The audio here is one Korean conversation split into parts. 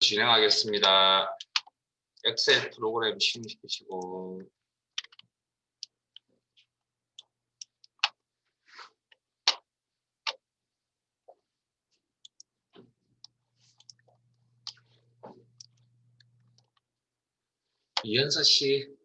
진행하겠습니다. 엑셀 프로그램 실행시키시고 이현서 씨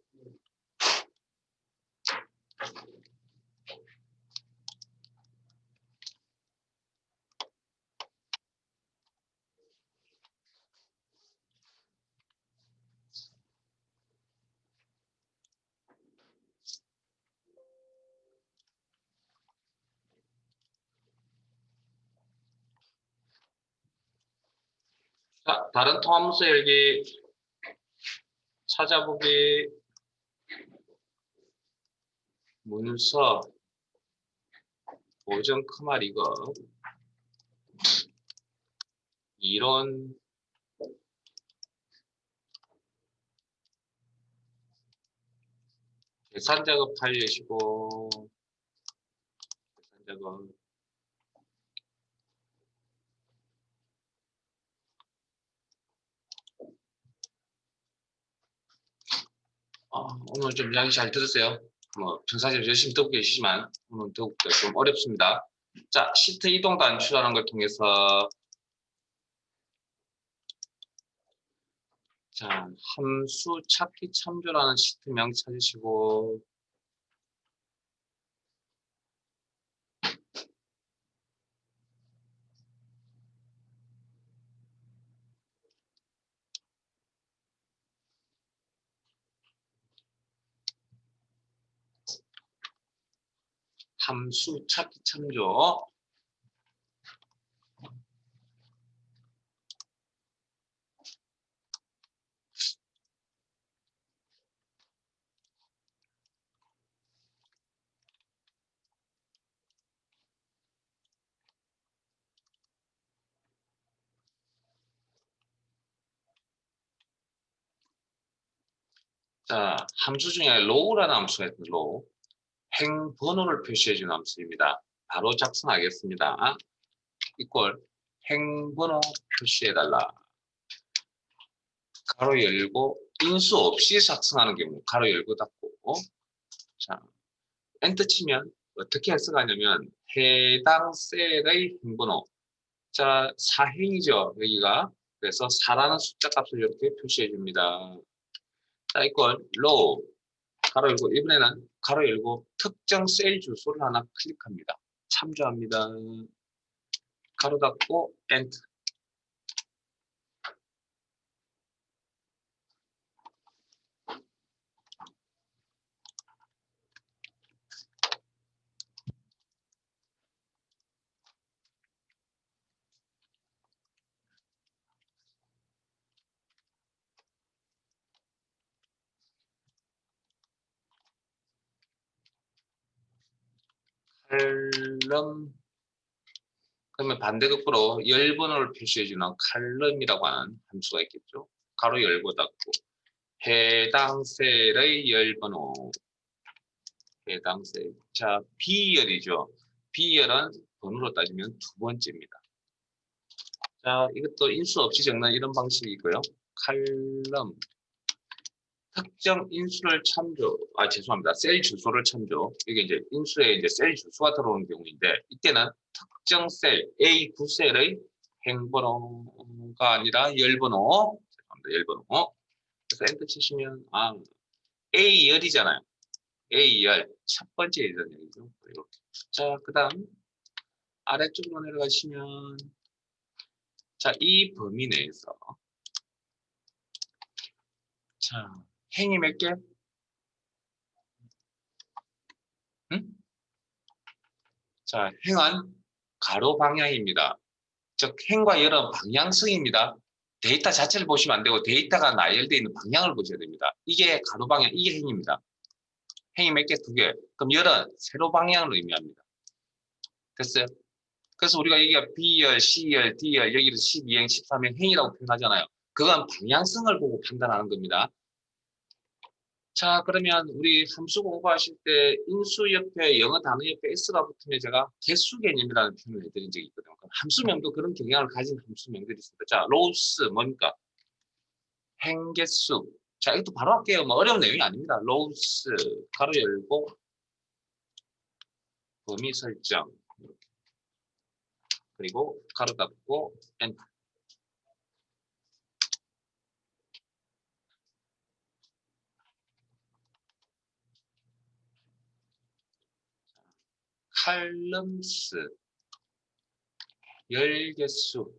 자, 다른 통합문서 열기 찾아보기 문서 보정 크말 이거 이론 계산 작업 하시고 계산 작업 오늘 좀 이야기 잘 들으세요. 뭐 평상시에 열심히 듣고 계시지만 오늘 듣기가 좀 어렵습니다. 자, 시트 이동 단추라는 걸 통해서 자, 함수 찾기 참조라는 시트명 찾으시고 함수 찾기 참조 자, 함수 중에 row라는 함수가 있거든요. row. 행 번호를 표시해주는 함수입니다. 바로 작성하겠습니다. 이꼴 행 번호 표시해달라. 가로 열고 인수 없이 작성하는 경우 가로 열고 닫고 자, 엔터 치면 어떻게 해석하냐면 해당 셀의 행번호 자, 4행이죠. 여기가 그래서 4라는 숫자 값을 이렇게 표시해 줍니다. 자, 이걸 row 가로 열고 이번에는 가로 열고 특정 셀 주소를 하나 클릭합니다. 참조합니다. 가로 닫고 엔터. 칼럼 그러면 반대급부로 열번호를 표시해주는 칼럼이라고 하는 함수가 있겠죠. 가로 열고 닫고 해당 셀의 열번호 해당 셀. 자, B열이죠. B열은 번호로 따지면 두 번째입니다. 자, 이것도 인수 없이 적는 이런 방식이고요. 칼럼 특정 인수를 참조, 죄송합니다. 셀 주소를 참조. 이게 이제 인수에 이제 셀 주소가 들어오는 경우인데, 이때는 특정 셀, A9셀의 행번호가 아니라 열번호. 죄송합니다. 열번호. 그래서 엔터 치시면, A열이잖아요. A열. 첫 번째 예전이죠. 이렇게. 자, 그 다음, 아래쪽으로 내려가시면, 자, 이 범위 내에서, 자, 행이 몇 개? 응? 자, 행은 가로 방향입니다. 즉 행과 열은 방향성입니다. 데이터 자체를 보시면 안 되고 데이터가 나열되어 있는 방향을 보셔야 됩니다. 이게 가로 방향, 이게 행입니다. 행이 몇 개? 두 개. 그럼 열은 세로 방향을 의미합니다. 됐어요? 그래서 우리가 여기가 B열, C열, D열, 여기를 12행, 13행 행이라고 표현하잖아요. 그건 방향성을 보고 판단하는 겁니다. 자, 그러면 우리 함수 공부하실 때 인수 옆에 영어 단어 옆에 s가 붙으면 제가 개수 개념이라는 표현을 해드린 적이 있거든요. 함수명도 그런 경향을 가진 함수명들이 있습니다. 자, 로스 뭡니까? 행개수. 자, 이것도 바로 할게요. 뭐 어려운 내용이 아닙니다. 로우스, 가로 열고, 범위 설정. 그리고 가로 닫고, 엔터. 칼럼스, 열개수.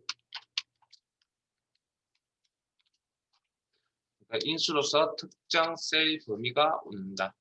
그러니까 인수로서 특정 셀 범위가 온다.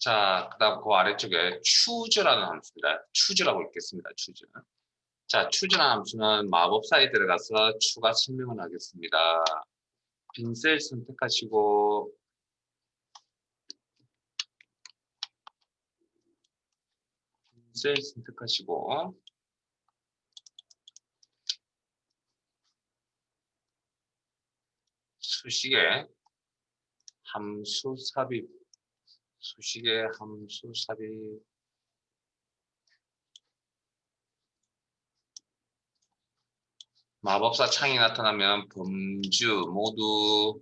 자, 그 다음 그 아래쪽에 choose라는 함수입니다. choose라고 읽겠습니다. choose. 자, choose라는 함수는 마법사에 들어가서 추가 설명을 하겠습니다. 빈 셀 선택하시고, 셀 선택하시고, 수식에 함수 삽입, 수식에 함수 삽입, 마법사 창이 나타나면 범주 모두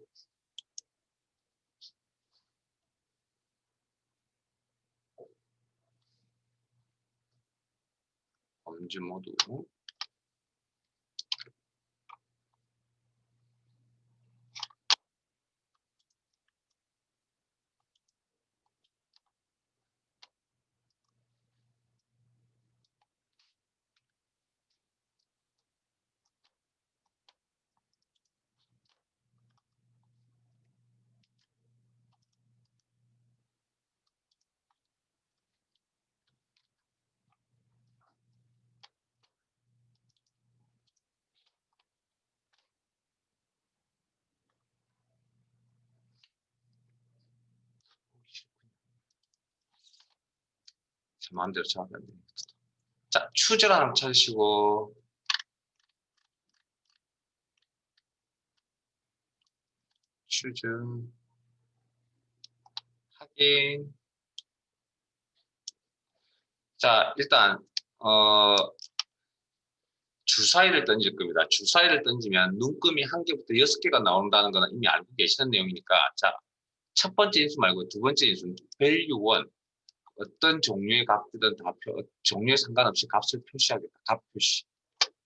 제 마음대로 잡아야 됩니다. 자, choose라는 함수 찾으시고, choose, 확인. 자, 일단 주사위를 던질 겁니다. 주사위를 던지면 눈금이 1개부터 6개가 나온다는 거는 이미 알고 계시는 내용이니까, 자, 첫 번째 인수 말고 두 번째 인수는 value 1. 어떤 종류의 값이든 다 종류에 상관없이 값을 표시하겠다. 값 표시.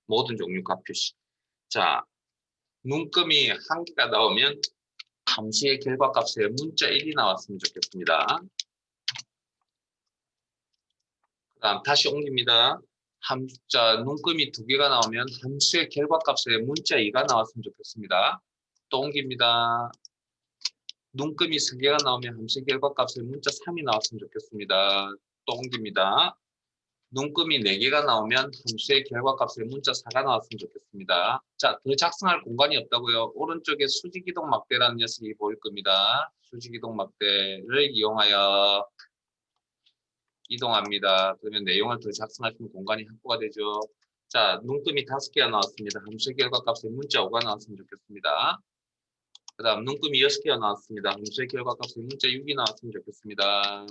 모든 종류 값 표시. 자, 눈금이 1개가 나오면 함수의 결과값에 문자 1이 나왔으면 좋겠습니다. 그 다음 다시 옮깁니다. 눈금이 2개가 나오면 함수의 결과값에 문자 2가 나왔으면 좋겠습니다. 또 옮깁니다. 눈금이 3개가 나오면 함수의 결과값에 문자 3이 나왔으면 좋겠습니다. 또 옮깁니다. 눈금이 4개가 나오면 함수의 결과값에 문자 4가 나왔으면 좋겠습니다. 자, 더 작성할 공간이 없다고요. 오른쪽에 수직이동 막대라는 녀석이 보일 겁니다. 수직이동 막대를 이용하여 이동합니다. 그러면 내용을 더 작성하시면 공간이 확보가 되죠. 자, 눈금이 5개가 나왔습니다. 함수의 결과값에 문자 5가 나왔으면 좋겠습니다. 그 다음 눈금이 6개가 나왔습니다. 함수의 결과값에 문자 6이 나왔으면 좋겠습니다.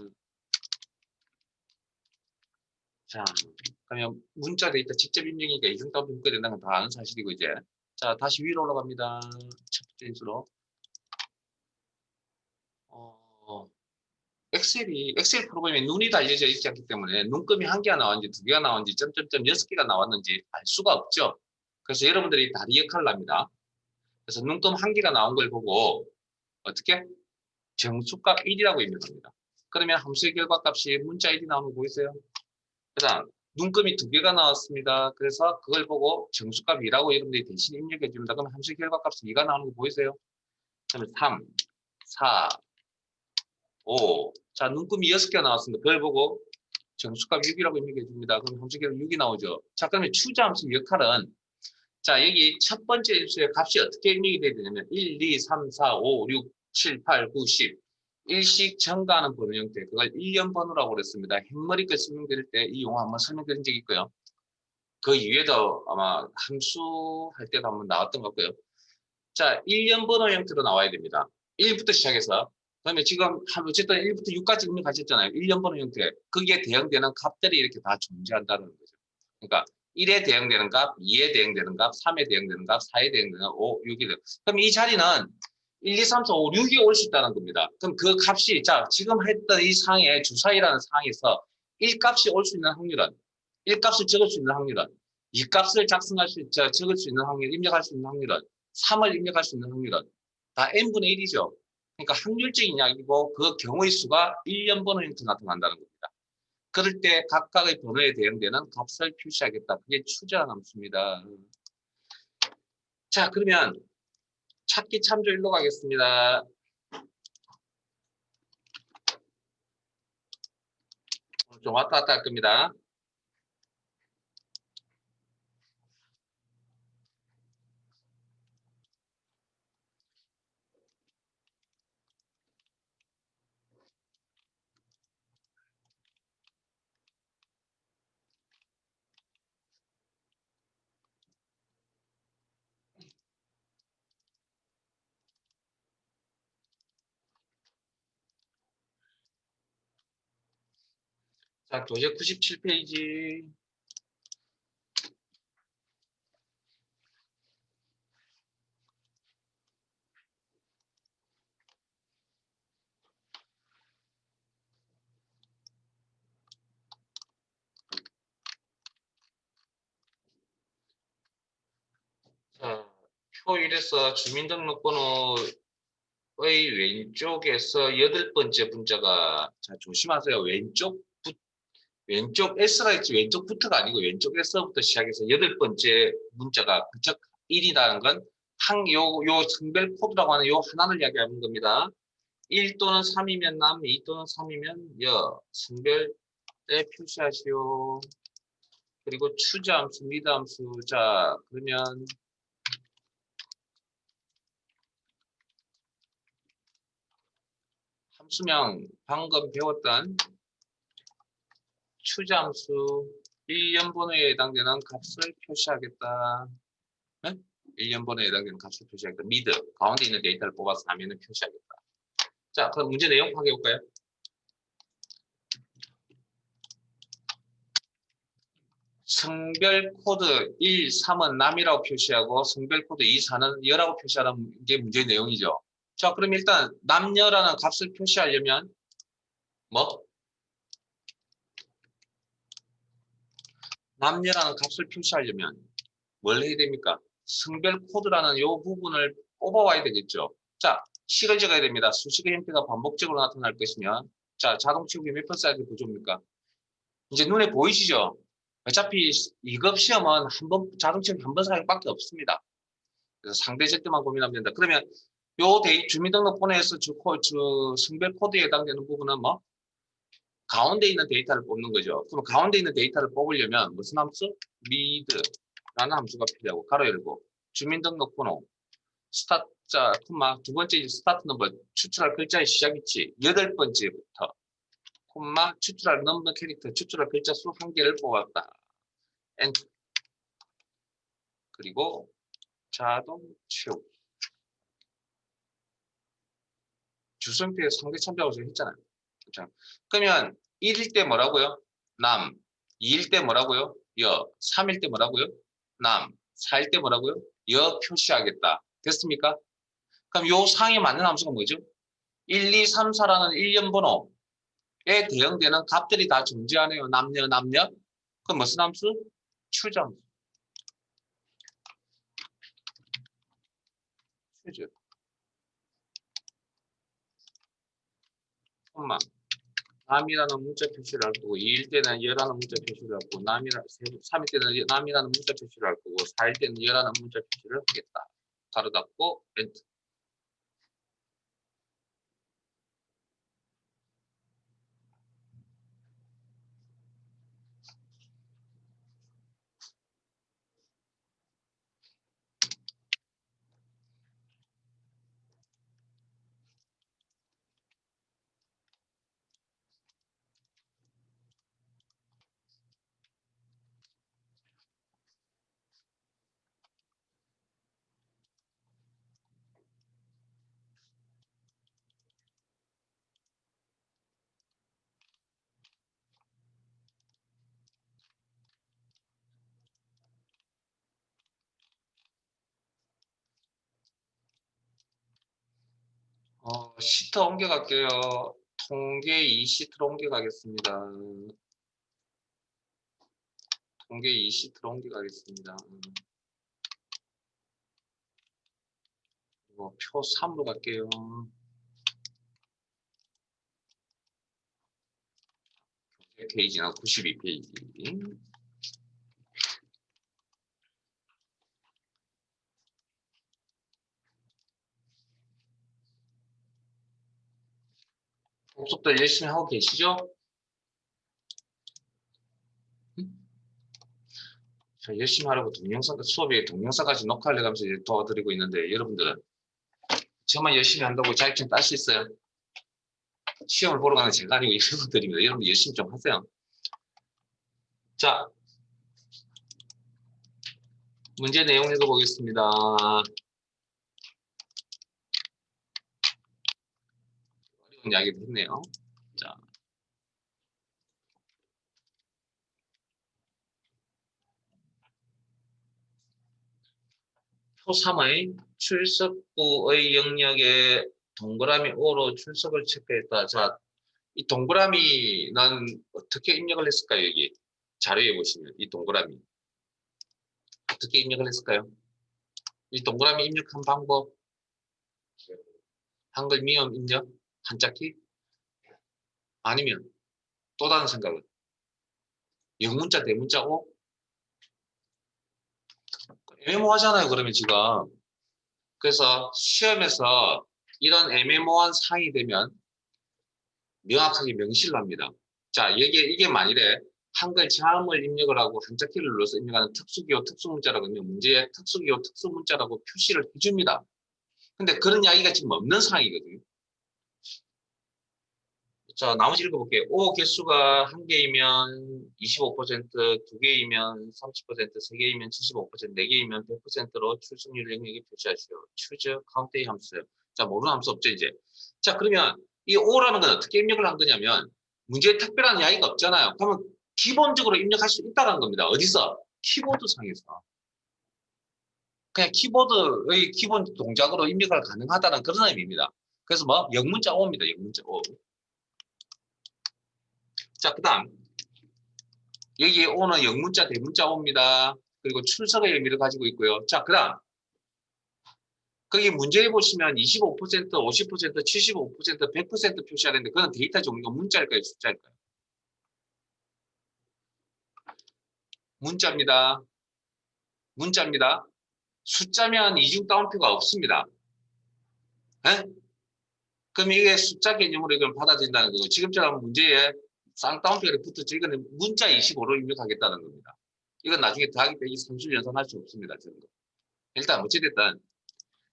자, 그러면 문자 데이터 직접 입력이니까 이중답 분석이 된다는 건 다 아는 사실이고 이제. 자, 다시 위로 올라갑니다. 첫 번째 인수로. 엑셀 프로그램에 눈이 달려져 있지 않기 때문에 눈금이 1개가 나왔는지 2개가 나왔는지 점점점 6개가 나왔는지 알 수가 없죠. 그래서 여러분들이 다리 역할을 합니다. 그래서 눈금 1개가 나온 걸 보고 어떻게? 정수값 1이라고 입력합니다. 그러면 함수의 결과값이 문자 1이 나오는 거 보이세요? 그 다음 눈금이 2개가 나왔습니다. 그래서 그걸 보고 정수값 2라고 여러분들이 대신 입력해 줍니다. 그럼 함수의 결과값이 2가 나오는 거 보이세요? 그러면 3, 4, 5. 자, 눈금이 6개가 나왔습니다. 그걸 보고 정수값 6이라고 입력해 줍니다. 그럼 함수의 결과 6이 나오죠. 자, 그러면 추자 함수 역할은 자, 여기 첫 번째 인수의 값이 어떻게 입력이 돼야 되냐면 1, 2, 3, 4, 5, 6, 7, 8, 9, 10 일씩 증가하는 번호 형태, 그걸 일련 번호라고 그랬습니다. 흰머리글 설명드릴 때 이 용어 한번 설명드린 적이 있고요. 그 이외에도 아마 함수 할 때도 한번 나왔던 것 같고요. 자, 일련 번호 형태로 나와야 됩니다. 1부터 시작해서 그다음에 지금 어쨌든 1부터 6까지 입력하셨잖아요. 일련 번호 형태. 거기에 대응되는 값들이 이렇게 다 존재한다는 거죠. 그러니까 1에 대응되는 값, 2에 대응되는 값, 3에 대응되는 값, 4에 대응되는 값, 5, 6에 대응. 그럼 이 자리는 1, 2, 3, 4, 5, 6이 올 수 있다는 겁니다. 그럼 그 값이 자, 지금 했던 이 상에 주사위라는 상에서 1값이 올 수 있는 확률은 1값을 적을 수 있는 확률은 2값을 작성할 수 적을 수 있는 확률, 입력할 수 있는 확률은 3을 입력할 수 있는 확률은 다 n분의 1이죠. 그러니까 확률적인 이야기고 그 경우의 수가 1년 번호 형태 나타난다는 겁니다. 그럴 때 각각의 번호에 대응되는 값을 표시하겠다. 그게 추정한 함수입니다. 자, 그러면 찾기 참조 일로 가겠습니다. 좀 왔다 갔다 할 겁니다. 자, 교재 97페이지. 자, 표 1에서 주민등록번호의 왼쪽에서 8번째 문자가, 자, 조심하세요. 왼쪽 S가 있지, 왼쪽 부터가 아니고 왼쪽 S부터 시작해서 8번째 문자가 그쪽 1이라는 건 요 성별 코드라고 하는 요 하나를 이야기하는 겁니다. 1 또는 3이면 남, 2 또는 3이면 여. 성별에 표시하시오. 그리고 추자함수, 미드함수. 자, 그러면 함수명 방금 배웠던 추자함수 1년 번호에 해당되는 값을 표시하겠다. 네? 1년 번호에 해당되는 값을 표시하겠다. 미드, 가운데 있는 데이터를 뽑아서 화면을 표시하겠다. 자, 그럼 문제 내용 확인해 볼까요? 성별 코드 1, 3은 남이라고 표시하고 성별 코드 2, 4는 여라고 표시하는 게 문제 내용이죠. 자, 그럼 일단 남녀라는 값을 표시하려면 뭐? 남녀라는 값을 표시하려면 뭘 해야 됩니까? 성별 코드라는 이 부분을 뽑아와야 되겠죠. 자, 식을 적어야 됩니다. 수식의 형태가 반복적으로 나타날 것이면 자, 자동치우기 몇 번 사이즈 구조입니까? 이제 눈에 보이시죠? 어차피 2급 시험은 자동치우기 한 번 사용밖에 없습니다. 그래서 상대 제때만 고민하면 된다. 그러면 요 주민등록번호에서 성별 코드에 해당되는 부분은 뭐? 가운데 있는 데이터를 뽑는 거죠. 그럼 가운데 있는 데이터를 뽑으려면 무슨 함수? read라는 함수가 필요하고 가로 열고 주민등록번호 스타트 자 콤마 두 번째 스타트 넘버 추출할 글자의 시작위치 8번째부터 콤마 추출할 넘버 캐릭터 추출할 글자 수 한 개를 뽑았다. 엔터. 그리고 자동 치우기. 주성표에 상대 참조하고 했잖아요. 그렇죠? 그러면 1일 때 뭐라고요? 남. 2일 때 뭐라고요? 여. 3일 때 뭐라고요? 남. 4일 때 뭐라고요? 여 표시하겠다. 됐습니까? 그럼 요 상에 맞는 함수가 뭐죠? 1, 2, 3, 4라는 1년 번호에 대응되는 값들이 다 존재하네요. 남녀. 그럼 무슨 함수? 추정. 추정. 콤마. 남이라는 문자 표시를 할 거고 2일 때는 여라는 문자 표시를 할 거고 3일 때는 남이라는 문자 표시를 할 거고 4일 때는 여라는 문자 표시를 하겠다. 가로 닫고 엔터. 시트 옮겨갈게요. 통계 2시트로 옮겨가겠습니다. 통계 2시트로 옮겨가겠습니다. 그리고 표 3으로 갈게요. 페이지나 92페이지. 복습들 열심히 하고 계시죠? 자, 열심히 하려고 수업에 동영상까지 녹화를 해가면서 이제 도와드리고 있는데, 여러분들은 저만 열심히 한다고 자격증 딸 수 있어요? 시험을 보러 가는 제가 아니고 여러분들입니다. 여러분 열심히 좀 하세요. 자, 문제 내용 읽어보겠습니다. 어려운 이야기도 했네요. 자, 표 3의 출석부의 영역에 동그라미 O로 출석을 체크했다. 자, 이 동그라미는 어떻게 입력을 했을까요? 여기 자료에 보시면 이 동그라미 어떻게 입력을 했을까요? 이 동그라미 입력한 방법, 한글 미음 입력, 한자키, 아니면 또 다른 생각은 영문자, 대문자고 애매모호하잖아요. 그러면 지금 그래서 시험에서 이런 애매모호한 사항이 되면 명확하게 명시를 합니다. 자, 이게 만일에 한글 자음을 입력을 하고 한자키를 눌러서 입력하는 특수기호, 특수문자라고 하면 문제에 특수기호, 특수문자라고 표시를 해줍니다. 근데 그런 이야기가 지금 없는 상황이거든요. 자, 나머지 읽어볼게요. O 개수가 한 개이면 25%, 두 개이면 30%, 세 개이면 75%, 네 개이면 100%로 출석률 영역에 표시하시오. choose count의 함수. 자, 모르는 함수 없죠, 이제. 자, 그러면 이 O라는 건 어떻게 입력을 한 거냐면 문제에 특별한 이야기가 없잖아요. 그러면 기본적으로 입력할 수 있다는 겁니다. 어디서? 키보드상에서. 그냥 키보드의 기본 동작으로 입력을 가능하다는 그런 의미입니다. 그래서 뭐 영문자 O입니다. 영문자 O. 자, 그 다음 여기 O는 영문자, 대문자 O입니다. 그리고 출석의 의미를 가지고 있고요. 자, 그 다음 거기 문제에 보시면 25%, 50%, 75%, 100% 표시하는데 그건 데이터 종류가 문자일까요? 숫자일까요? 문자입니다. 문자입니다. 숫자면 이중 따옴표가 없습니다. 에? 그럼 이게 숫자 개념으로 이걸 받아들인다는 거고 지금처럼 문제에 쌍따옴표가 붙었죠. 이거는 문자 25로 입력하겠다는 겁니다. 이건 나중에 더하기 빼기 30 연산할 수 없습니다. 저는. 일단 어찌됐든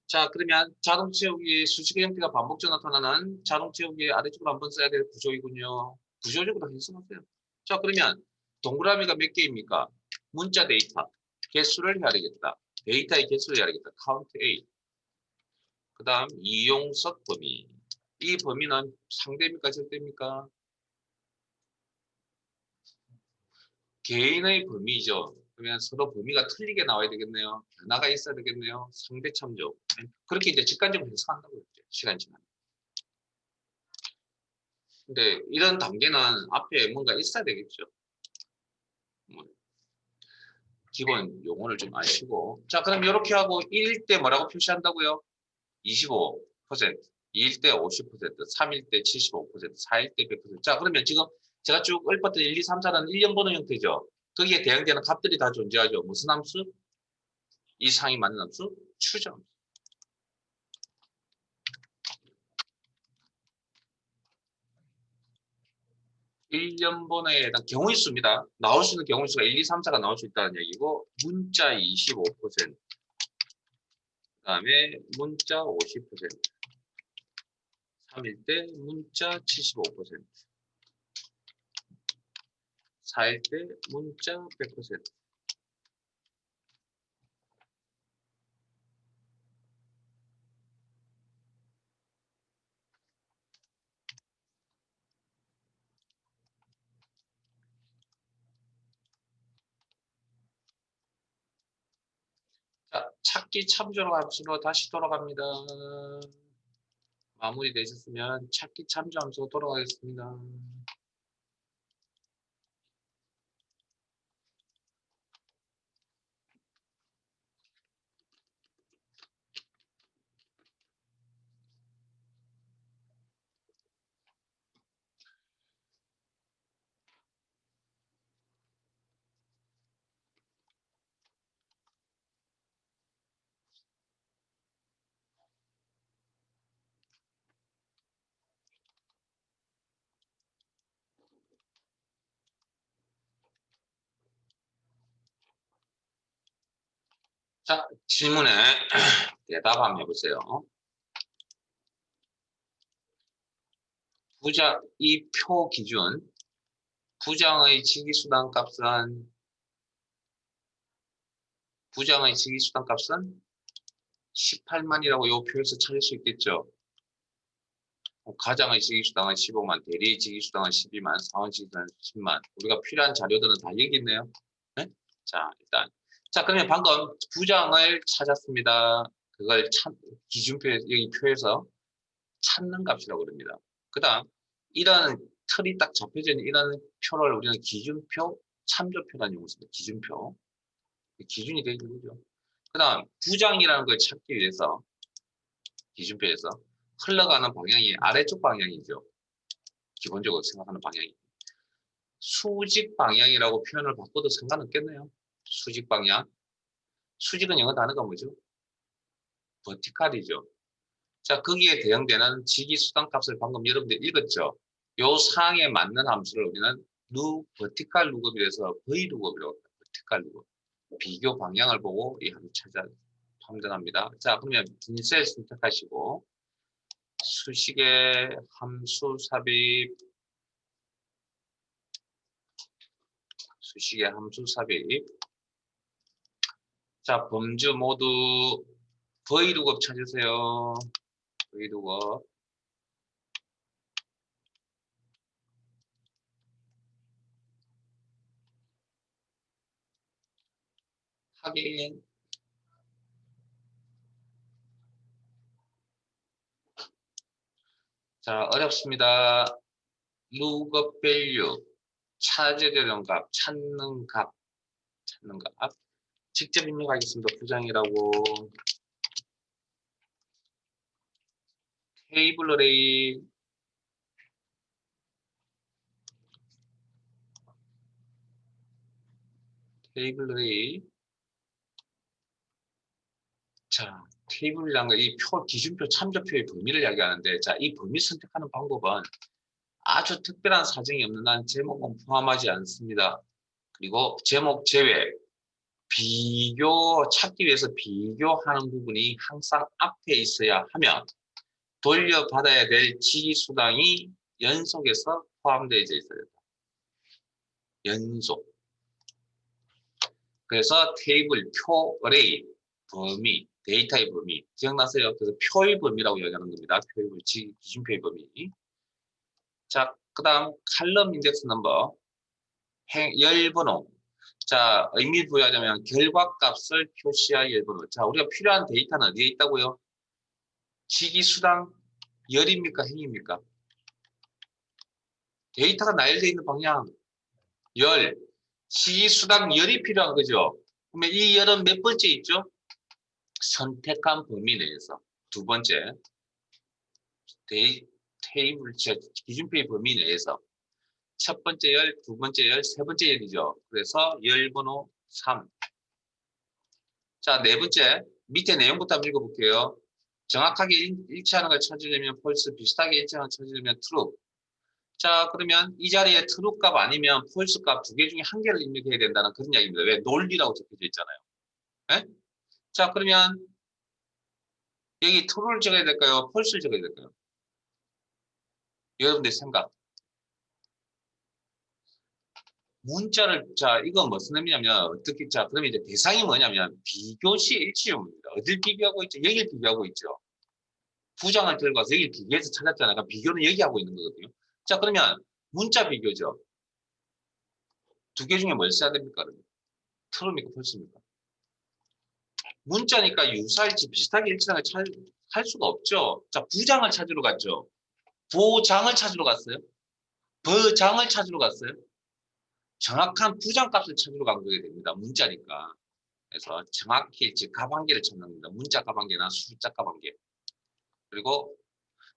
자, 그러면 자동 채우기 수식의 형태가 반복적으로 나타나는 자동 채우기 아래쪽으로 한번 써야 될 구조이군요. 구조적으로 해석하세요. 자, 그러면 동그라미가 몇 개입니까? 문자 데이터. 개수를 해야 되겠다. 데이터의 개수를 해야 되겠다. count A. 그 다음 이용석 범위. 이 범위는 상대입니까? 절대입니까? 개인의 범위죠. 그러면 서로 범위가 틀리게 나와야 되겠네요. 변화가 있어야 되겠네요. 상대 참조. 그렇게 이제 직관적으로 해석한다고 했죠. 시간 지나면. 근데 이런 단계는 앞에 뭔가 있어야 되겠죠. 뭐 기본 용어를 좀 아시고. 자, 그럼 이렇게 하고 1일 때 뭐라고 표시한다고요? 25%, 2일 때 50%, 3일 때 75%, 4일 때 100%. 자, 그러면 지금 제가 쭉 읊었던 1, 2, 3, 4는 1년 번호 형태죠. 거기에 대응되는 값들이 다 존재하죠. 무슨 함수? 이 상이 맞는 함수? 추정. 1년 번호에 해당 경우의 수입니다. 나올 수 있는 경우의 수가 1, 2, 3, 4가 나올 수 있다는 얘기고 문자 25%, 그 다음에 문자 50%, 3일 때 문자 75%, 4일 때 문자 100%. 자, 찾기 참조로 함수로 다시 돌아갑니다. 마무리되셨으면 찾기 참조함수 돌아가겠습니다. 자, 질문에 대답 한번 해보세요. 이 표 기준, 부장의 직위수당 값은 18만이라고 이 표에서 찾을 수 있겠죠. 가장의 직위수당은 15만, 대리의 직위수당은 12만, 사원 직위수당은 10만. 우리가 필요한 자료들은 다 여기 있네요. 네? 자, 일단. 자, 그러면 방금 부장을 찾았습니다. 그걸 기준표, 여기 표에서 찾는 값이라고 그럽니다. 그 다음, 이런 틀이 딱 잡혀져 있는 이런 표를 우리는 기준표, 참조표라는 용어를 씁니다. 기준표. 기준이 되는 거죠. 그 다음, 부장이라는 걸 찾기 위해서, 기준표에서 흘러가는 방향이 아래쪽 방향이죠. 기본적으로 생각하는 방향이. 수직 방향이라고 표현을 바꿔도 상관없겠네요. 수직 방향. 수직은 영어 단어가 뭐죠? 버티칼이죠. 자, 거기에 대응되는 직위수당값을 방금 여러분들 읽었죠? 요 사항에 맞는 함수를 우리는 버티칼 룩업이라서 V 룩업이라고 합니다. 버티칼 룩업. 비교 방향을 보고 이 함수 판단합니다. 자, 그러면 빈 셀 선택하시고 수식의 함수 삽입, 수식의 함수 삽입. 자, 범주 모두 V 룩업 찾으세요. V 룩업. 확인. 자, 어렵습니다. 룩업 밸류. 찾으려는 값, 찾는 값. 직접 입력하겠습니다. 부장이라고. 테이블 어레이. 테이블 어레이. 자, 테이블이란 거, 이 표, 기준표, 참조표의 범위를 이야기하는데, 자, 이 범위 선택하는 방법은 아주 특별한 사정이 없는 한 제목은 포함하지 않습니다. 그리고 제목 제외, 비교, 찾기 위해서 비교하는 부분이 항상 앞에 있어야 하면 돌려받아야 될 지수당이 연속해서 포함되어 있어야 된다. 연속. 그래서 테이블, 표, 어레이, 범위, 데이터의 범위 기억나세요? 그래서 표의 범위라고 이야기하는 겁니다. 표의 범위, 기준표의 범위. 자, 그 다음 칼럼 인덱스 넘버, 열번호. 자, 의미 부여하자면 결과값을 표시할 열번호. 자, 우리가 필요한 데이터는 어디에 있다고요? 직위수당 열입니까? 행입니까? 데이터가 나열되어 있는 방향 열. 직위수당 열이 필요한 거죠. 그러면 이 열은 몇 번째 있죠? 선택한 범위 내에서. 두 번째, 테이블, 기준표의 범위 내에서. 첫 번째 열, 두 번째 열, 세 번째 열이죠. 그래서 열번호 3. 자, 네 번째, 밑에 내용부터 한번 읽어볼게요. 정확하게 일치하는 걸 찾으려면 폴스, 비슷하게 일치하는 걸 찾으려면 트루. 자, 그러면 이 자리에 트루 값 아니면 폴스 값 두 개 중에 한 개를 입력해야 된다는 그런 이야기입니다. 왜? 논리라고 적혀져 있잖아요. 네? 자, 그러면 여기 true를 적어야 될까요? false를 적어야 될까요? 여러분들 생각. 문자를, 자, 이건 무슨 의미냐면, 어떻게, 자, 그러면 이제 대상이 뭐냐면, 비교시 일치용입니다. 어딜 비교하고 있죠? 여기를 비교하고 있죠. 부장을 들고 와서 여기를 비교해서 찾았잖아요. 그러니까 비교는 여기 하고 있는 거거든요. 자, 그러면 문자 비교죠. 두 개 중에 뭘 써야 됩니까? true입니까? false입니까? 문자니까 유사일치 비슷하게 일치하는 걸 할 수가 없죠. 자, 부장을 찾으러 갔죠. 보장을 찾으러 갔어요. 버장을 찾으러 갔어요. 정확한 부장값을 찾으러 간 거게 됩니다. 문자니까. 그래서 정확히 즉 값한계를 찾는 겁니다. 문자 값한계나 숫자 값한계. 그리고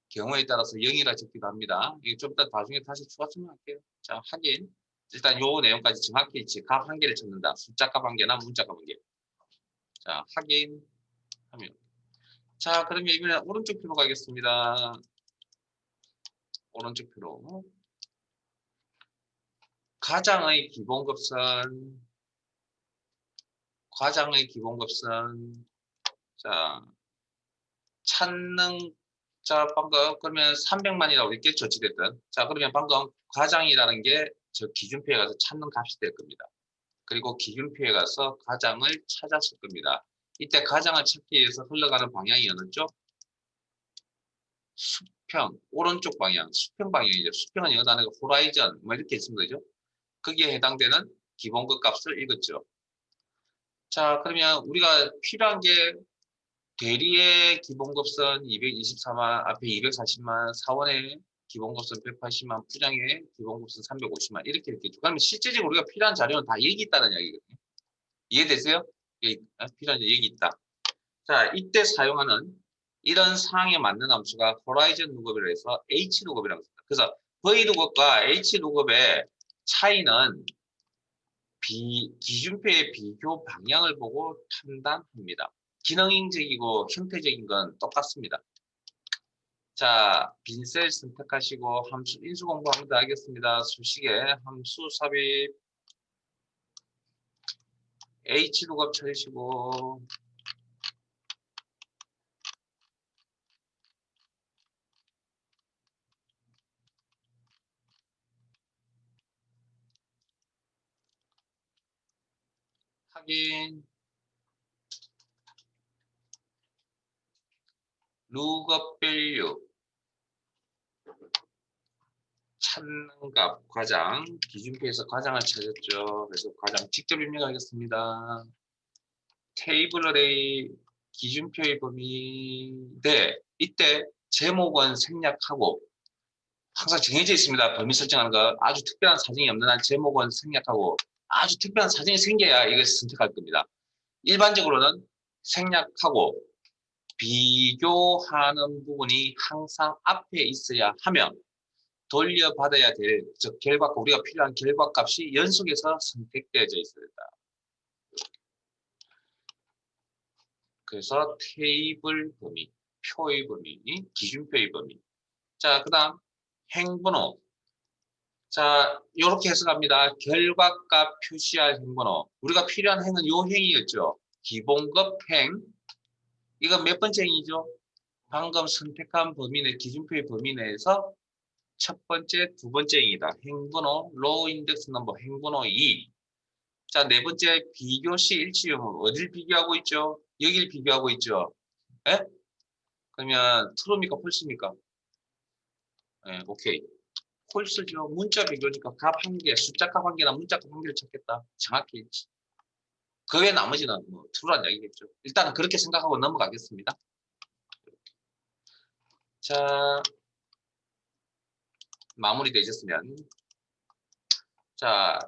경우에 따라서 0이라 적기도 합니다. 이게 좀 이따 나중에 다시 추가 설명할게요. 자, 확인. 일단 요 내용까지 정확히 즉 값한계를 찾는다. 숫자 값한계나 문자 값한계. 자, 확인하면. 자, 그러면 이번에 오른쪽 표로 가겠습니다. 오른쪽 표로. 과장의 기본급선. 과장의 기본급선. 자, 찾는, 자, 방금, 그러면 300만이라고 했겠죠, 어찌됐든. 자, 그러면 방금 과장이라는 게 저 기준표에 가서 찾는 값이 될 겁니다. 그리고 기준표에 가서 과장을 찾았을 겁니다. 이때 과장을 찾기 위해서 흘러가는 방향이 어느 쪽? 수평, 오른쪽 방향, 수평 방향이죠. 수평은 영어 단어가 호라이전, 뭐 이렇게 있는 거죠. 거기에 해당되는 기본급 값을 읽었죠. 자, 그러면 우리가 필요한 게 대리의 기본급선 224만, 앞에 240만, 사원의 기본급선 180만, 부장의 기본급선 350만, 이렇게. 그러면 실제적으로 우리가 필요한 자료는 다 여기 있다는 이야기거든요. 이해되세요? 필요한 자료 여기 있다. 자, 이때 사용하는 이런 상황에 맞는 함수가 호라이즌 루급이라 해서 H 루급이라고 합니다. 그래서 V 루급과 H 루급의 차이는 기준표의 비교 방향을 보고 판단합니다. 기능적이고 형태적인 건 똑같습니다. 자, 빈셀 선택하시고 함수 인수 공부하면 더 하겠습니다. 수식에 함수 삽입 H 루급 찾으시고 확인 룩업 밸류 찾는 값 과장 기준표에서 과장을 찾았죠. 그래서 과장 직접 입력하겠습니다. 테이블 어레이 기준표의 범위 네 이때 제목은 생략하고 항상 정해져 있습니다. 범위 설정하는 거 아주 특별한 사정이 없는 한 제목은 생략하고 아주 특별한 사정이 생겨야 이것을 선택할 겁니다. 일반적으로는 생략하고 비교하는 부분이 항상 앞에 있어야 하며 돌려받아야 될, 즉 결과값, 우리가 필요한 결과값이 연속해서 선택되어져 있어야 된다. 그래서 테이블 범위, 표의 범위, 기준표의 범위. 자, 그 다음 행번호. 자, 이렇게 해석합니다. 결과값 표시할 행번호. 우리가 필요한 행은 요 행이었죠. 기본급 행. 이건 몇 번째 행이죠? 방금 선택한 범위 내, 기준표의 범위 내에서 첫 번째, 두 번째 행이다. 행번호, 로우 인덱스 넘버, 행번호 2. 자, 네 번째, 비교시 일치유무. 어딜 비교하고 있죠? 여길 비교하고 있죠? 예? 그러면 트루입니까? 폴스입니까? 예, 오케이. 폴스죠. 문자 비교니까 값 한 개, 숫자 값 한 개나 문자 값 한 개를 찾겠다. 정확히 일치. 그 외 나머지는 뭐 트루란 이야기겠죠. 일단은 그렇게 생각하고 넘어가겠습니다. 자, 마무리되셨으면 자,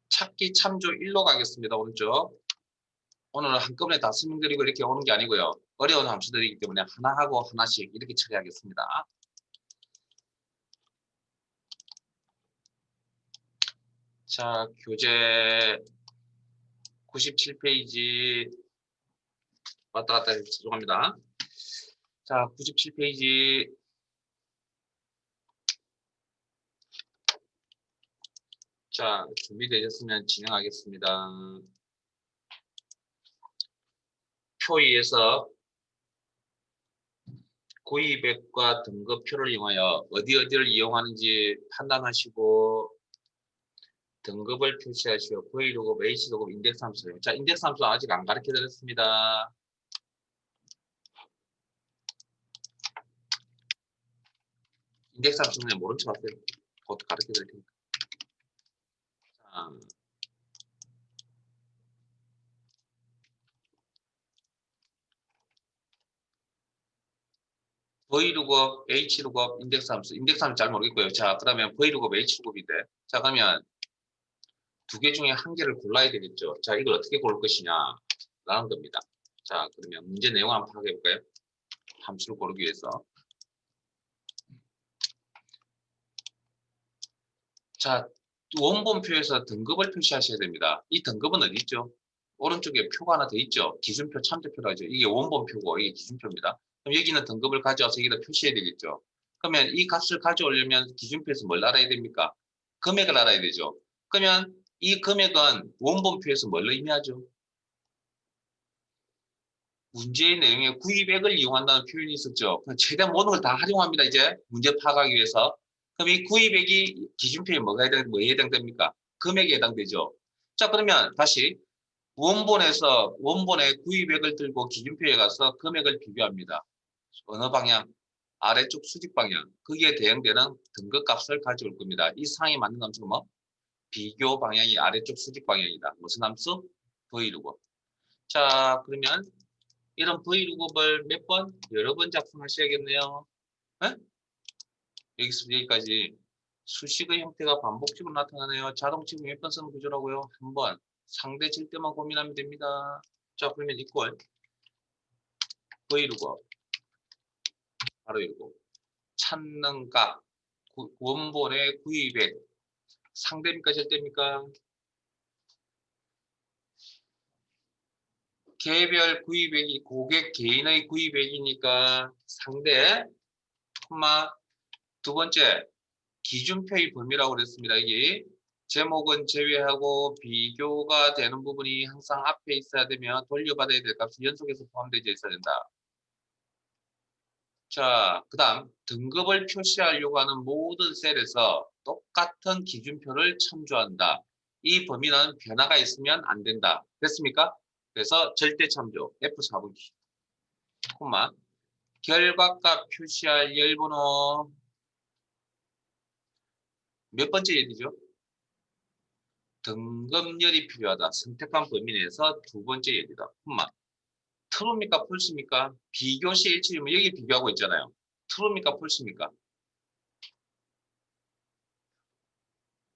찾기 참조 1로 가겠습니다. 오른쪽. 오늘은 한꺼번에 다 설명드리고 이렇게 오는 게 아니고요. 어려운 함수들이기 때문에 하나 하고 하나씩 이렇게 처리하겠습니다. 자, 교재 97페이지 왔다 갔다 해서 죄송합니다. 자, 97페이지 자, 준비되셨으면 진행하겠습니다. 표의에서 구입액과 등급표를 이용하여 어디를 이용하는지 판단하시고 등급을 표시하시고 V로급, H로급, 인덱스 함수. 자, 인덱스 함수 아직 안 가르쳐 드렸습니다. 인덱스 함수는 모른 척 하세요. 곧 가르쳐 드릴 테니까. 자, Vlookup, Hlookup, 인덱스 함수. 인덱스 함수 잘 모르겠고요. 자, 그러면 Vlookup, Hlookup인데. 자, 그러면 두 개 중에 한 개를 골라야 되겠죠. 자, 이걸 어떻게 고를 것이냐 라는 겁니다. 자, 그러면 문제 내용 한번 파악해 볼까요? 함수를 고르기 위해서. 자, 원본표에서 등급을 표시하셔야 됩니다. 이 등급은 어디 있죠? 오른쪽에 표가 하나 더 있죠. 기준표, 참조표라고 하죠. 이게 원본표고 이게 기준표입니다. 그럼 여기는 등급을 가져와서 여기다 표시해야 되겠죠. 그러면 이 값을 가져오려면 기준표에서 뭘 알아야 됩니까? 금액을 알아야 되죠. 그러면 이 금액은 원본표에서 뭘 의미하죠? 문제의 내용에 구입액을 이용한다는 표현이 있었죠. 최대한 모든 걸 다 활용합니다. 이제 문제 파악하기 위해서. 그럼 이 구입액이 기준표에 뭐에 해당됩니까? 금액에 해당되죠. 자, 그러면 다시 원본의 구입액을 들고 기준표에 가서 금액을 비교합니다. 어느 방향? 아래쪽 수직 방향. 거기에 대응되는 등급값을 가져올 겁니다. 이 상에 맞는 함수가 뭐? 비교 방향이 아래쪽 수직 방향이다. 무슨 함수? V루고. 자, 그러면 이런 V루급을 몇 번? 여러 번 작성하셔야겠네요. 네? 여기까지 수식의 형태가 반복적으로 나타나네요. 자동치고 몇 번 쓰는 구조라고요? 한 번. 상대 질 때만 고민하면 됩니다. 자, 그러면 이꼴 V루급 바로 이거 찾는 값 원본의 구입액 상대입니까 절대입니까? 개별 구입액이 고객 개인의 구입액이니까 상대 콤마 두 번째 기준표의 범위라고 그랬습니다. 이게 제목은 제외하고 비교가 되는 부분이 항상 앞에 있어야 되며 돌려받아야 될 값이 연속해서 포함되어 있어야 된다. 자, 그 다음 등급을 표시하려고 하는 모든 셀에서 똑같은 기준표를 참조한다. 이 범위는 변화가 있으면 안 된다. 됐습니까? 그래서 절대 참조 F4분기 콤마 결과값 표시할 열번호 몇 번째 예리죠? 등급열이 필요하다. 선택한 범위 내에서 두 번째 예리다. 콤마 true입니까? false입니까? 비교시 일치이면 여기 비교하고 있잖아요. true입니까? false입니까?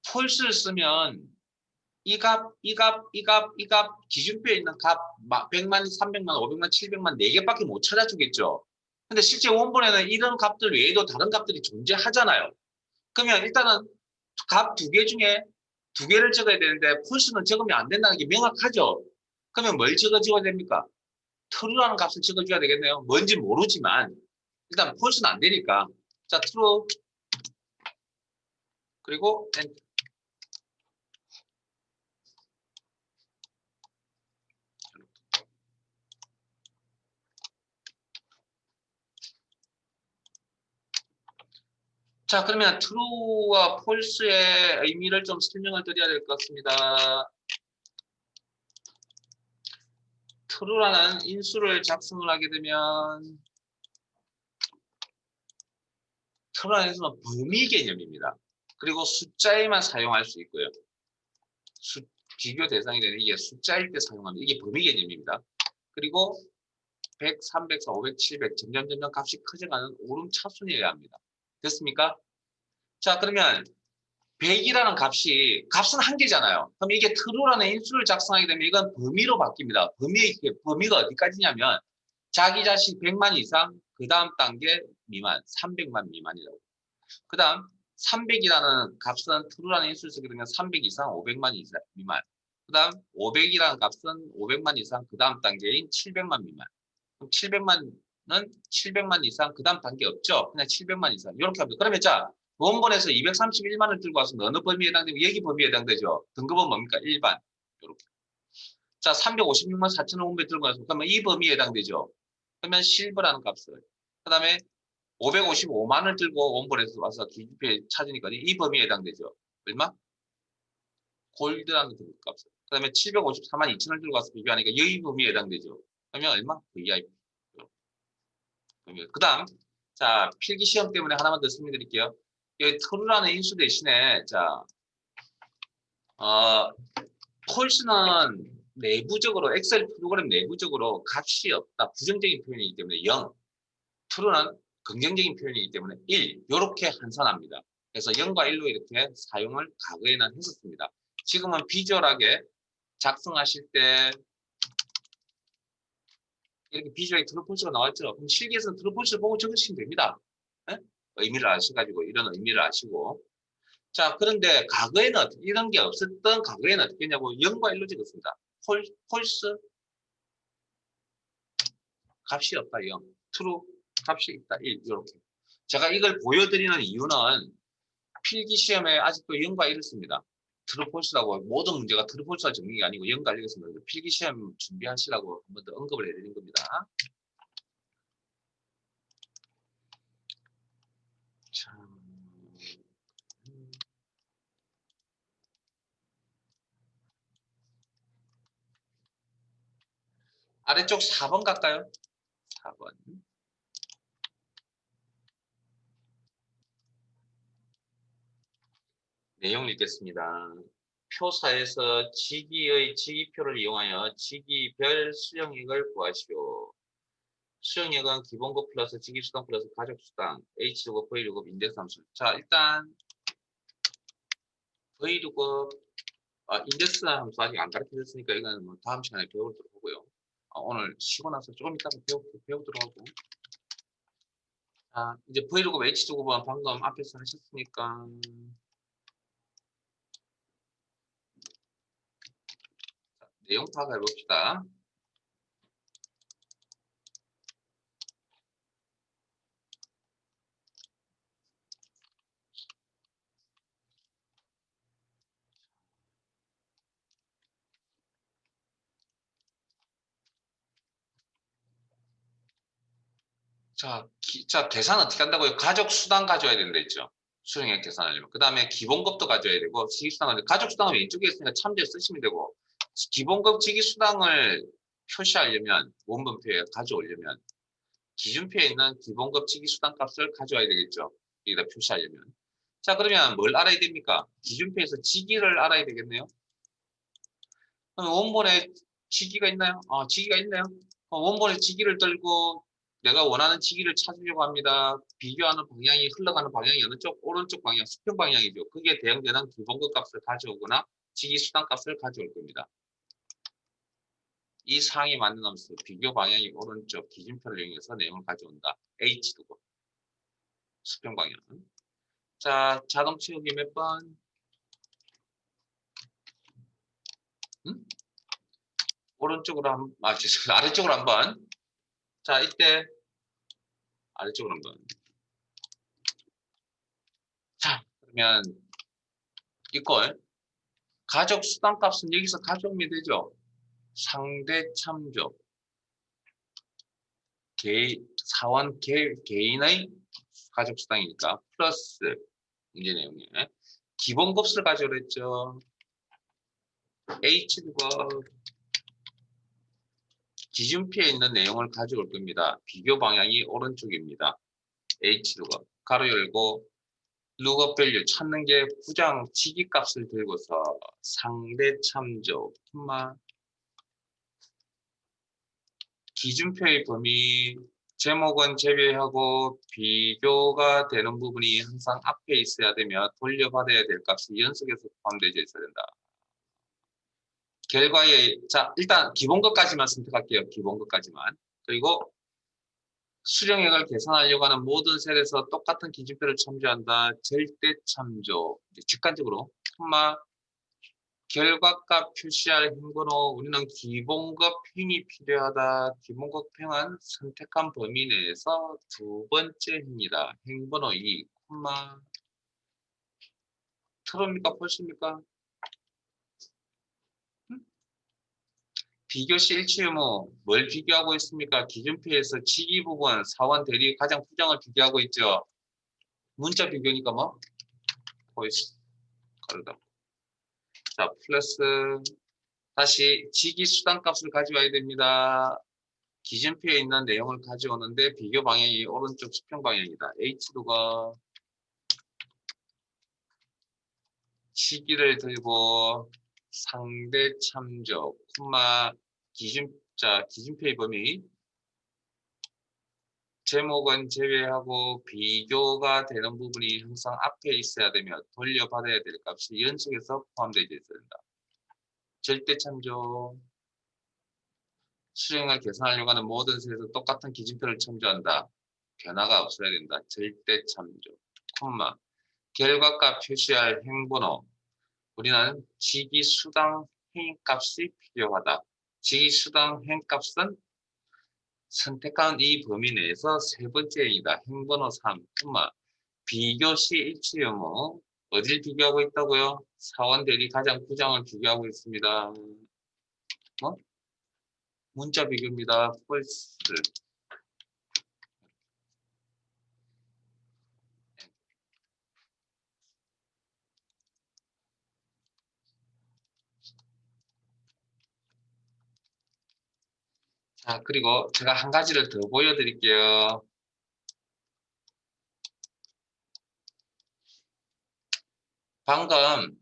false를 쓰면 이 값, 이 값, 이 값, 이 값, 기준표에 있는 값 100만, 300만, 500만, 700만 4개밖에 못 찾아주겠죠. 근데 실제 원본에는 이런 값들 외에도 다른 값들이 존재하잖아요. 그러면 일단은 값 두 개 중에 두 개를 적어야 되는데 false는 적으면 안 된다는 게 명확하죠. 그러면 뭘 적어줘야 됩니까? true라는 값을 적어줘야 되겠네요. 뭔지 모르지만 일단 false는 안 되니까 자 true 그리고 자, 그러면 true와 false의 의미를 좀 설명을 드려야 될 것 같습니다. true라는 인수를 작성을 하게 되면 true라는 인수는 범위 개념입니다. 그리고 숫자에만 사용할 수 있고요. 비교 대상이 되는 이게 숫자일 때 사용하는 이게 범위 개념입니다. 그리고 100, 300, 500, 700 점점 값이 커져가는 오름 차순이어야 합니다. 됐습니까? 자, 그러면 100이라는 값은 한 개잖아요. 그럼 이게 true라는 인수를 작성하게 되면 이건 범위로 바뀝니다. 범위가 어디까지냐면 자기 자신 100만 이상, 그 다음 단계 미만, 300만 미만이라고. 그 다음 300이라는 값은 true라는 인수를 쓰게 되면 300 이상, 500만 이상 미만. 그 다음 500이라는 값은 500만 이상, 그 다음 단계인 700만 미만. 그럼 700만은 700만 이상, 그 다음 단계 없죠? 그냥 700만 이상. 이렇게 합니다. 그러면 자, 원본에서 231만을 들고 와서 어느 범위에 해당되면 여기 범위에 해당되죠. 등급은 뭡니까? 일반. 이렇게. 자, 356만 4,500 들고 와서 그러면 이 범위에 해당되죠. 그러면 실버라는 값을. 그 다음에 555만을 들고 원본에서 와서 기준표에 찾으니까 이 범위에 해당되죠. 얼마? 골드라는 등급값을. 그 다음에 754만 2천을 들고 와서 비교하니까 여기 범위에 해당되죠. 그러면 얼마? VIP. 그 다음, 자, 필기 시험 때문에 하나만 더 설명드릴게요. 여기 true라는 인수 대신에, 자, false는 내부적으로, 엑셀 프로그램 내부적으로 값이 없다. 부정적인 표현이기 때문에 0. true는 긍정적인 표현이기 때문에 1 이렇게 환산합니다. 그래서 0과 1로 이렇게 사용을 과거에는 했었습니다. 지금은 비주얼하게 작성하실 때 이렇게 비주얼하게 트루폴스가 나왔죠. 그럼 실기에서는 트루폴스를 보고 적으시면 됩니다. 네? 의미를 아셔가지고 이런 의미를 아시고. 자, 그런데 과거에는 이런 게 없었던 과거에는 어떻게 했냐고 0과 1로 적었습니다. 폴스 값이 없다 0, true 값이 있다 1 이렇게. 제가 이걸 보여드리는 이유는 필기 시험에 아직도 0과 1을 씁니다. 트루폴스라고 모든 문제가 트루폴스가 정리가 아니고 0과 1을 씁니다. 필기 시험 준비하시라고 한 번 더 언급을 해드린 겁니다. 자, 아래쪽 4번 갈까요? 4번. 내용 읽겠습니다. 표사에서 지기의 지기표를 이용하여 지기별 수령액을 구하시오. 수령액은 기본급 플러스 지기수당 플러스 가족수당, H요급, V요급, 인덱스 함수. 자, 일단 V요급, 인덱스 함수 아직 안 가르쳐줬으니까 이건 뭐 다음 시간에 배우도록 하고요. 오늘 쉬고 나서 조금 이따가 배우도록 하고. 자, 이제 V요급, H요급은 방금 앞에서 하셨으니까 내용 파악해 봅시다. 자, 계산 어떻게 한다고요? 가족 수당 가져야 된다 했죠. 수령액 계산하려면. 그 다음에 기본급도 가져야 되고, 지기수당은, 가족 수당은 왼쪽에 있으니까 참조해 쓰시면 되고, 기본급 지기수당을 표시하려면, 원본표에 가져오려면, 기준표에 있는 기본급 지기수당 값을 가져와야 되겠죠. 여기다 표시하려면. 자, 그러면 뭘 알아야 됩니까? 기준표에서 지기를 알아야 되겠네요. 그럼 원본에 지기가 있나요? 지기가 있네요. 원본에 지기를 들고 내가 원하는 지기를 찾으려고 합니다. 비교하는 방향이 흘러가는 방향이 어느 쪽? 오른쪽 방향, 수평 방향이죠. 그게 대응되는 기본급 값을 가져오거나 지기 수당 값을 가져올 겁니다. 이 사항이 맞는 함수, 비교 방향이 오른쪽 기준표를 이용해서 내용을 가져온다. H 두고 수평 방향. 자, 자동 채우기 몇 번? 응? 오른쪽으로 죄송합니다. 아래쪽으로 한번. 자, 이때 아래쪽으로 한번. 자, 그러면 이걸 가족 수당값은 여기서 가져오면 되죠. 상대 참조. 사원 개인의 가족 수당이니까 플러스 문제 내용에 기본급수를 가져오라 했죠. H가 기준표에 있는 내용을 가져올 겁니다. 비교 방향이 오른쪽입니다. H가 가로 열고 룩업 밸류 찾는 게 부장 지기값을 들고서 상대 참조 기준표의 범위 제목은 제외하고 비교가 되는 부분이 항상 앞에 있어야 되며 돌려받아야 될 값이 연속해서 포함되어 있어야 된다. 결과에 일단 기본것까지만 선택할게요. 기본것까지만. 그리고 수령액을 계산하려고 하는 모든 셀에서 똑같은 기준표를 참조한다. 절대 참조. 직관적으로 결과값 표시할 행번호 우리는 기본급 행이 필요하다. 기본급 행은 선택한 범위 내에서 두 번째 행이다. 행번호 2, 트루입니까? 폴스입니까? 비교시 일치 의무 뭘 비교하고 있습니까? 기준표에서 지기 부분, 사원 대리 가장 부정을 비교하고 있죠. 문자 비교니까 뭐? 보이스 가르다. 자, 플러스 다시 지기 수당 값을 가져와야 됩니다. 기준표에 있는 내용을 가져오는데 비교 방향이 오른쪽 수평 방향이다. H도가 시기를 들고 상대 참조, 기준표의 범위 제목은 제외하고 비교가 되는 부분이 항상 앞에 있어야 되며 돌려받아야 될 값이 연속해서 포함되어 있어야 된다. 절대 참조. 수령을 계산하려고 하는 모든 수에서 똑같은 기준표를 참조한다. 변화가 없어야 된다. 절대 참조. 콤마. 결과값 표시할 행번호. 우리는 직위수당 행값이 필요하다. 직위수당 행값은 선택한 이 범위 내에서 세 번째이다. 행번호 3, 비교시 일치 의무. 어딜 비교하고 있다고요? 사원 대리 가장 부장을 비교하고 있습니다. 뭐? 문자 비교입니다. false. 자, 그리고 제가 한 가지를 더 보여드릴게요. 방금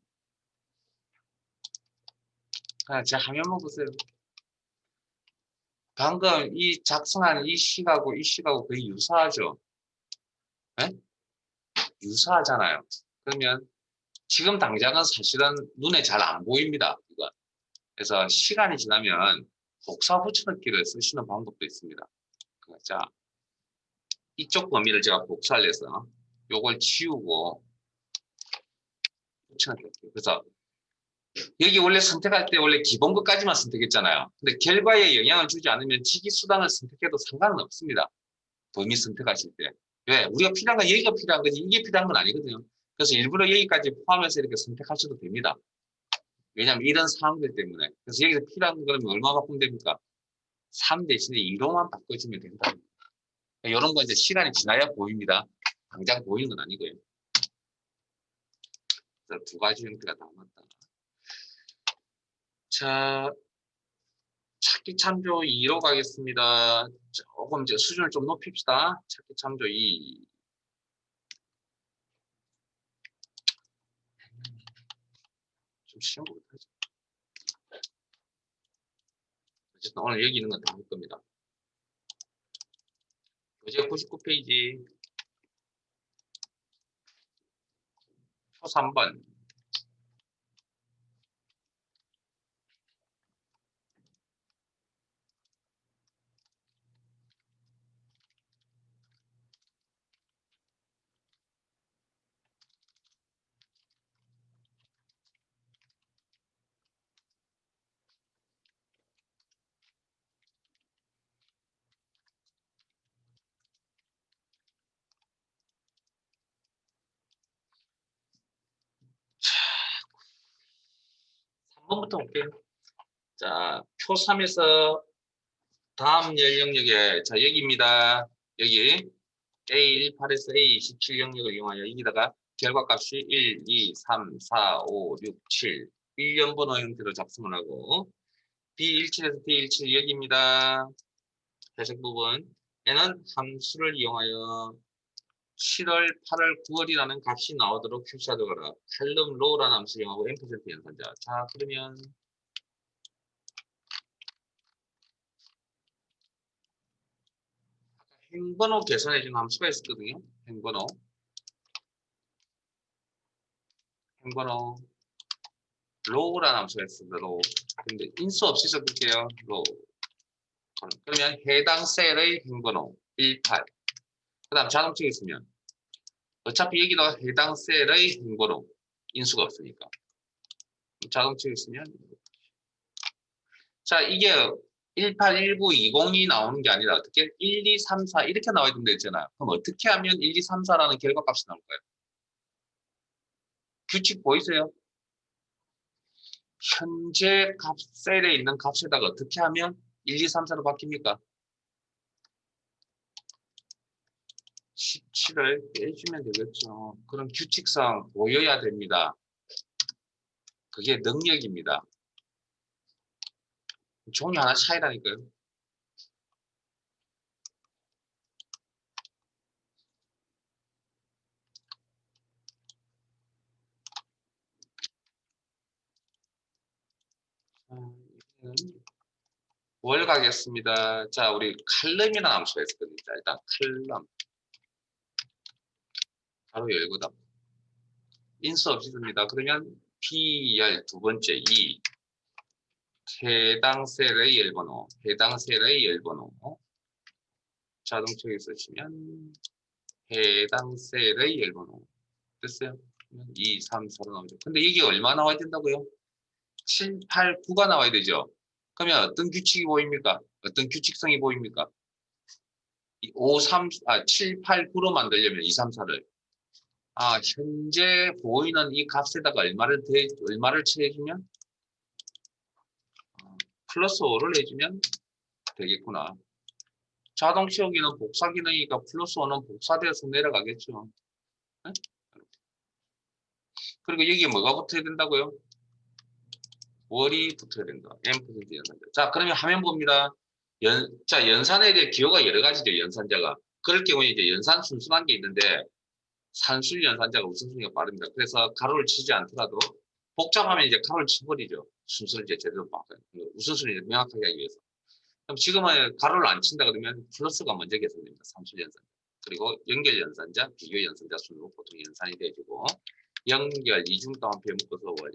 제 화면만 보세요. 방금 이 작성한 이 식하고 이 식하고 거의 유사하죠? 네? 유사하잖아요. 그러면 지금 당장은 사실은 눈에 잘 안 보입니다. 이거. 그래서 시간이 지나면 복사 붙여넣기를 쓰시는 방법도 있습니다. 자, 이쪽 범위를 제가 복사를 해서 요걸 지우고 붙여넣기 할게요. 그래서 여기 원래 선택할 때 원래 기본 것까지만 선택했잖아요. 근데 결과에 영향을 주지 않으면 직위수단을 선택해도 상관은 없습니다. 범위 선택하실 때. 왜? 우리가 필요한 건 여기가 필요한 거지 이게 필요한 건 아니거든요. 그래서 일부러 여기까지 포함해서 이렇게 선택하셔도 됩니다. 왜냐하면 이런 상황들 때문에. 그래서 여기서 필요한 거는 얼마 바꾸면 됩니까? 3 대신에 2로만 바꿔주면 된다. 이런 거 이제 시간이 지나야 보입니다. 당장 보이는 건 아니고요. 그래서 두 가지 형태가 다 맞다. 자, 찾기 참조 2로 가겠습니다. 조금 이제 수준을 좀 높입시다. 찾기 참조 2. 좀 쉬운 거 못하지. 어쨌든 오늘 여기 있는 건 다 할 겁니다. 교재 99페이지 표 3번. 자, 3번부터 볼게요. 자, 표 3에서 다음 연령역에, 자, 여기입니다. 여기 A18에서 A27 영역을 이용하여 여기다가 결과값이 1, 2, 3, 4, 5, 6, 7 1년 번호 형태로 작성을 하고 B17에서 D17 여기입니다. 회색 부분 얘는 함수를 이용하여 7월, 8월, 9월이라는 값이 나오도록 표시하도록 칼럼 로우라는 함수를 이용하고 M% 연산자. 자, 그러면 행번호 계산해주는 함수가 있었거든요. 행번호 로우라는 함수가 있습니다. 로우. 근데 인수 없이 써볼게요. 로우. 그러면 해당 셀의 행번호 18. 그 다음 자동치가 있으면 어차피 여기다가 해당 셀의 행번호 인수가 없으니까 자동치가 있으면 자 이게 18, 19, 20이 나오는 게 아니라 어떻게 1, 2, 3, 4 이렇게 나와야 된다 했잖아요. 그럼 어떻게 하면 1, 2, 3, 4라는 결과값이 나올까요? 규칙 보이세요? 현재 값 셀에 있는 값에다가 어떻게 하면 1, 2, 3, 4로 바뀝니까? 17을 빼주면 되겠죠. 그럼 규칙상 보여야 됩니다. 그게 능력입니다. 종이 하나 차이라니까요. 이거는 월 가겠습니다. 자, 우리 칼럼이라는 함수가 있었거든요. 자, 일단 칼럼. 바로 열고 닫고. 인수 없이 씁니다. 그러면 P열 두 번째 2. 해당 셀의 열번호. 해당 셀의 열번호. 자동 처리 쓰시면 해당 셀의 열번호. 됐어요? 2, 3, 4로 나오죠. 근데 이게 얼마 나와야 된다고요? 7, 8, 9가 나와야 되죠. 그러면 어떤 규칙이 보입니까? 어떤 규칙성이 보입니까? 7, 8, 9로 만들려면 2, 3, 4를. 현재 보이는 이 값에다가 얼마를 칠해주면? 플러스 5를 해주면 되겠구나. 자동 채우기는 복사 기능이니까 플러스 5는 복사되어서 내려가겠죠. 네? 그리고 여기에 뭐가 붙어야 된다고요? 월이 붙어야 된다. M% 연산자. 자, 그러면 화면 봅니다. 연산에 대해 기호가 여러 가지죠. 연산자가. 그럴 경우에 이제 연산 순수한 게 있는데 산술 연산자가 우선순위가 빠릅니다. 그래서 가로를 치지 않더라도 복잡하면 이제 가로를 쳐버리죠. 순서를 이제 제대로 바꿔요. 우선순위를 명확하게 하기 위해서. 그럼 지금은 가로를 안 친다 그러면 플러스가 먼저 계산됩니다. 산술 연산자. 그리고 연결 연산자, 비교 연산자 순으로 보통 연산이 되어지고 연결 이중 다운표에 묶어서 월.